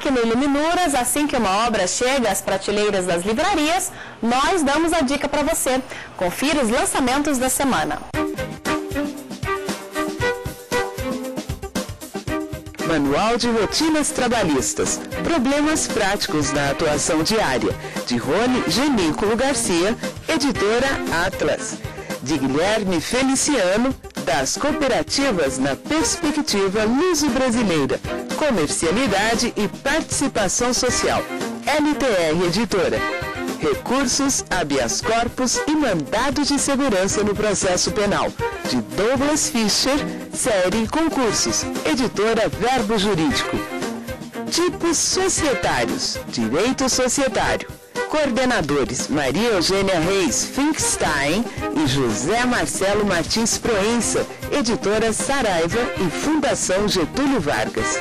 aqui no Iluminuras, assim que uma obra chega às prateleiras das livrarias, nós damos a dica para você. Confira os lançamentos da semana. Manual de Rotinas Trabalhistas, Problemas Práticos na Atuação Diária, de Rony Genículo Garcia, editora Atlas. De Guilherme Feliciano, das Cooperativas na Perspectiva Luso-Brasileira, Comercialidade e Participação Social, LTR Editora. Recursos, habeas corpus e mandado de segurança no processo penal, de Douglas Fischer, série Concursos, editora Verbo Jurídico. Tipos societários, direito societário. Coordenadores Maria Eugênia Reis Finkstein e José Marcelo Martins Proença, editora Saraiva e Fundação Getúlio Vargas.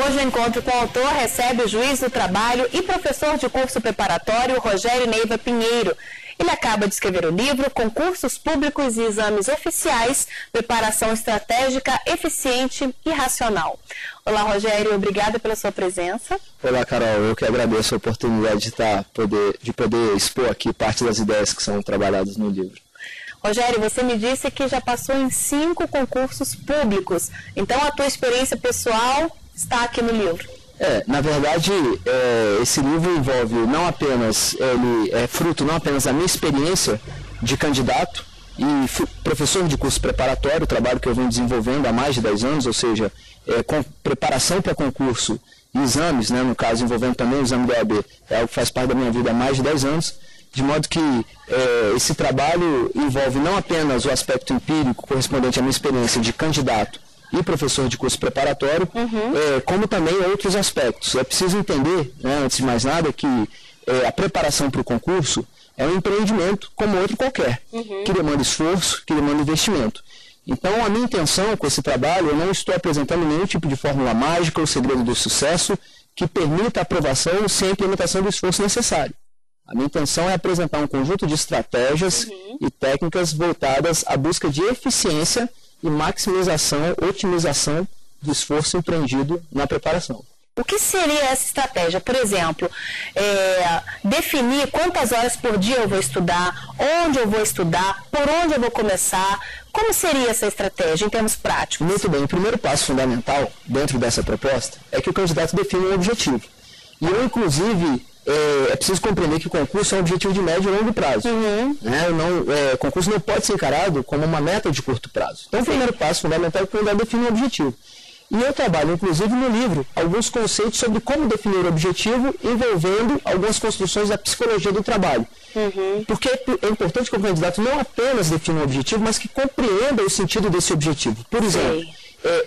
Hoje o encontro com o autor recebe o juiz do trabalho e professor de curso preparatório Rogério Neiva Pinheiro. Ele acaba de escrever o livro Concursos Públicos e Exames Oficiais, Preparação Estratégica, Eficiente e Racional. Olá, Rogério, obrigada pela sua presença. Olá, Carol, eu que agradeço a oportunidade de poder expor aqui parte das ideias que são trabalhadas no livro. Rogério, você me disse que já passou em 5 concursos públicos, então a tua experiência pessoal está aqui no livro. Na verdade, esse livro envolve não apenas, ele é fruto não apenas da minha experiência de candidato e professor de curso preparatório, trabalho que eu venho desenvolvendo há mais de 10 anos, ou seja, com preparação para concurso e exames, né, no caso envolvendo também o exame da OAB, é algo que faz parte da minha vida há mais de 10 anos, de modo que esse trabalho envolve não apenas o aspecto empírico correspondente à minha experiência de candidato e professor de curso preparatório, como também outros aspectos. É preciso entender, né, antes de mais nada, que a preparação para o concurso é um empreendimento como outro qualquer, que demanda esforço, que demanda investimento. Então, a minha intenção com esse trabalho, eu não estou apresentando nenhum tipo de fórmula mágica ou segredo do sucesso que permita a aprovação sem a implementação do esforço necessário. A minha intenção é apresentar um conjunto de estratégias e técnicas voltadas à busca de eficiência e maximização, otimização do esforço empreendido na preparação. O que seria essa estratégia? Por exemplo, definir quantas horas por dia eu vou estudar, onde eu vou estudar, por onde eu vou começar. Como seria essa estratégia em termos práticos? Muito bem, o primeiro passo fundamental dentro dessa proposta é que o candidato define um objetivo. E eu, inclusive, é preciso compreender que o concurso é um objetivo de médio e longo prazo. O concurso não pode ser encarado como uma meta de curto prazo. Então, o primeiro passo fundamental é que o candidato define um objetivo. E eu trabalho, inclusive, no livro, alguns conceitos sobre como definir o objetivo, envolvendo algumas construções da psicologia do trabalho. Porque é importante que o candidato não apenas defina um objetivo, mas que compreenda o sentido desse objetivo. Por exemplo,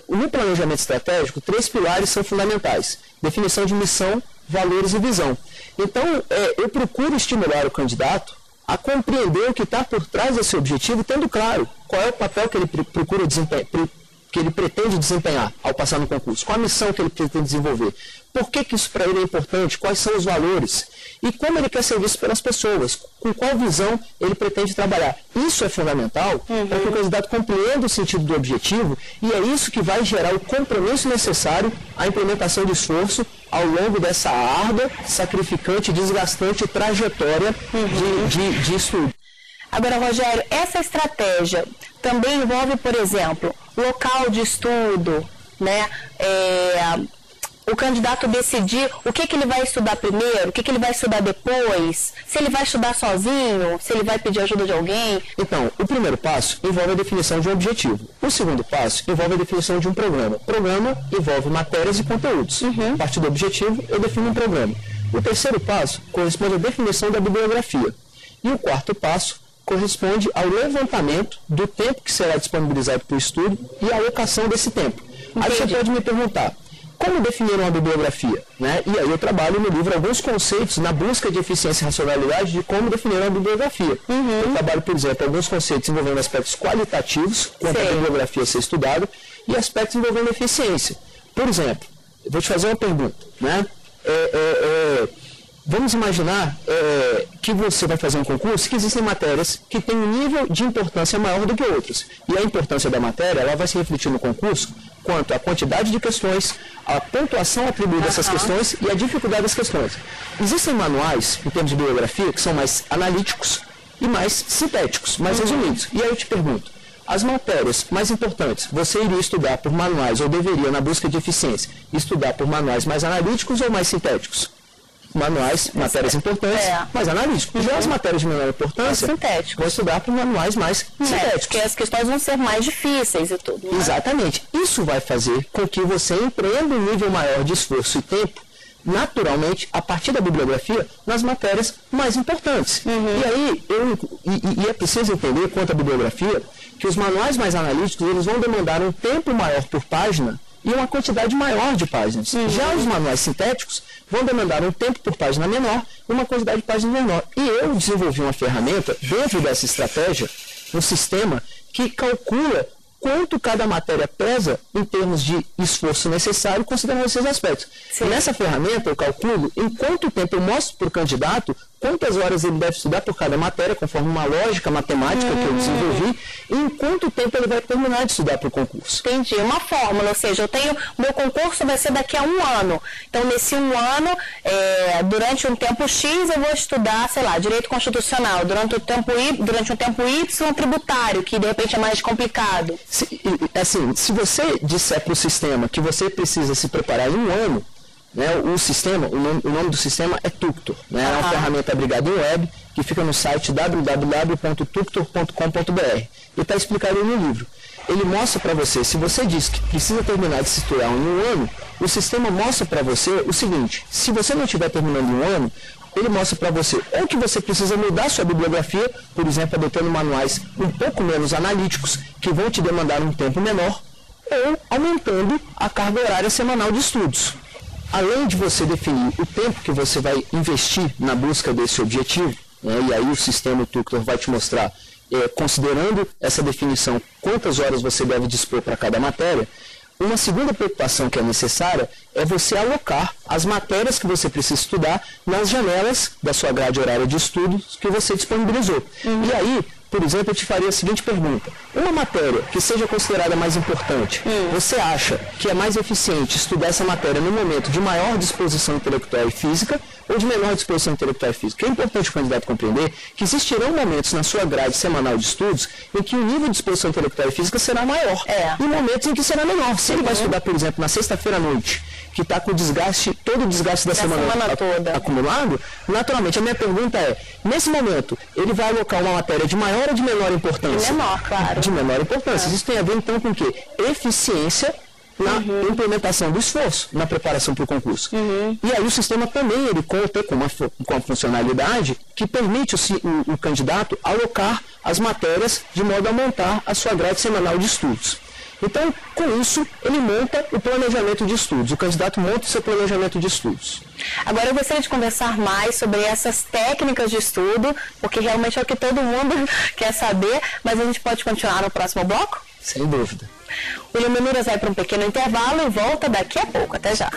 no planejamento estratégico, 3 pilares são fundamentais: definição de missão, valores e visão. Então, eu procuro estimular o candidato a compreender o que está por trás desse objetivo, tendo claro qual é o papel que ele procura desempenhar, que ele pretende desempenhar ao passar no concurso, qual a missão que ele pretende desenvolver, por que isso para ele é importante, quais são os valores e como ele quer ser visto pelas pessoas, com qual visão ele pretende trabalhar. Isso é fundamental para que o candidato compreenda o sentido do objetivo e é isso que vai gerar o compromisso necessário à implementação do esforço ao longo dessa árdua, sacrificante e desgastante trajetória de estudo. Agora, Rogério, essa estratégia também envolve, por exemplo, local de estudo, né? O candidato decidir o que ele vai estudar primeiro, o que ele vai estudar depois, se ele vai estudar sozinho, se ele vai pedir ajuda de alguém. Então, o primeiro passo envolve a definição de um objetivo. O segundo passo envolve a definição de um programa. Programa envolve matérias e conteúdos. A partir do objetivo, eu defino um programa. O terceiro passo corresponde à definição da bibliografia. E o quarto passo corresponde ao levantamento do tempo que será disponibilizado para o estudo e a alocação desse tempo. Aí você pode me perguntar, como definir uma bibliografia? Né? E aí eu trabalho no livro alguns conceitos na busca de eficiência e racionalidade de como definir uma bibliografia. Eu trabalho, por exemplo, alguns conceitos envolvendo aspectos qualitativos, quanto a bibliografia a ser estudada, e aspectos envolvendo eficiência. Por exemplo, eu vou te fazer uma pergunta, né? Vamos imaginar que você vai fazer um concurso que existem matérias que têm um nível de importância maior do que outras. E a importância da matéria ela vai se refletir no concurso quanto à quantidade de questões, a pontuação atribuída a essas questões e a dificuldade das questões. Existem manuais, em termos de bibliografia, que são mais analíticos e mais sintéticos, mais resumidos. E aí eu te pergunto, as matérias mais importantes, você iria estudar por manuais ou deveria, na busca de eficiência, estudar por manuais mais analíticos ou mais sintéticos? Manuais, matérias importantes, mais analíticos. Já as matérias de menor importância, vou estudar por manuais mais sintéticos. Porque as questões vão ser mais difíceis e tudo. Né? Exatamente. Isso vai fazer com que você empreenda um nível maior de esforço e tempo, naturalmente, a partir da bibliografia, nas matérias mais importantes. E aí, é preciso entender, quanto à bibliografia, que os manuais mais analíticos, eles vão demandar um tempo maior por página e uma quantidade maior de páginas. Já os manuais sintéticos vão demandar um tempo por página menor e uma quantidade de páginas menor. E eu desenvolvi uma ferramenta, dentro dessa estratégia, um sistema que calcula quanto cada matéria pesa em termos de esforço necessário, considerando esses aspectos. Nessa ferramenta, eu calculo em quanto tempo eu mostro para o candidato quantas horas ele deve estudar por cada matéria, conforme uma lógica matemática que eu desenvolvi, e em quanto tempo ele vai terminar de estudar para o concurso. Entendi, uma fórmula, ou seja, meu concurso vai ser daqui a 1 ano. Então, nesse 1 ano, durante um tempo X, eu vou estudar, sei lá, direito constitucional, durante um tempo Y, tributário, que de repente é mais complicado. Se você disser para o sistema que você precisa se preparar em 1 ano, né, o nome do sistema é Tuctor, né, é uma ferramenta Brigadeiro Web que fica no site www.tuctor.com.br e está explicado no livro. Ele mostra para você, se você diz que precisa terminar de se estudar em 1 ano, o sistema mostra para você o seguinte: se você não estiver terminando em 1 ano, ele mostra para você ou que você precisa mudar sua bibliografia, por exemplo, adotando manuais um pouco menos analíticos, que vão te demandar um tempo menor, ou aumentando a carga horária semanal de estudos. Além de você definir o tempo que você vai investir na busca desse objetivo, né, e aí o sistema Tuctor vai te mostrar, considerando essa definição, quantas horas você deve dispor para cada matéria. Uma segunda preocupação que é necessária é você alocar as matérias que você precisa estudar nas janelas da sua grade horária de estudos que você disponibilizou. E aí, por exemplo, eu te faria a seguinte pergunta: uma matéria que seja considerada mais importante, você acha que é mais eficiente estudar essa matéria no momento de maior disposição intelectual e física ou de menor disposição intelectual e física? É importante o candidato compreender que existirão momentos na sua grade semanal de estudos em que o nível de disposição intelectual e física será maior e momentos em que será menor. Se ele vai estudar, por exemplo, na sexta-feira à noite, que está com todo o desgaste da semana toda acumulado, naturalmente a minha pergunta é: nesse momento, ele vai alocar uma matéria de maior ou de menor importância? De menor, claro. De menor importância. Isso tem a ver, então, com o quê? Eficiência na implementação do esforço, na preparação para o concurso. E aí o sistema também ele conta com uma funcionalidade que permite o candidato alocar as matérias de modo a montar a sua grade semanal de estudos. Então, com isso, ele monta o planejamento de estudos. O candidato monta o seu planejamento de estudos. Agora, eu gostaria de conversar mais sobre essas técnicas de estudo, porque realmente é o que todo mundo quer saber, mas a gente pode continuar no próximo bloco? Sem dúvida. O Illuminuras vai para um pequeno intervalo e volta daqui a pouco. Até já.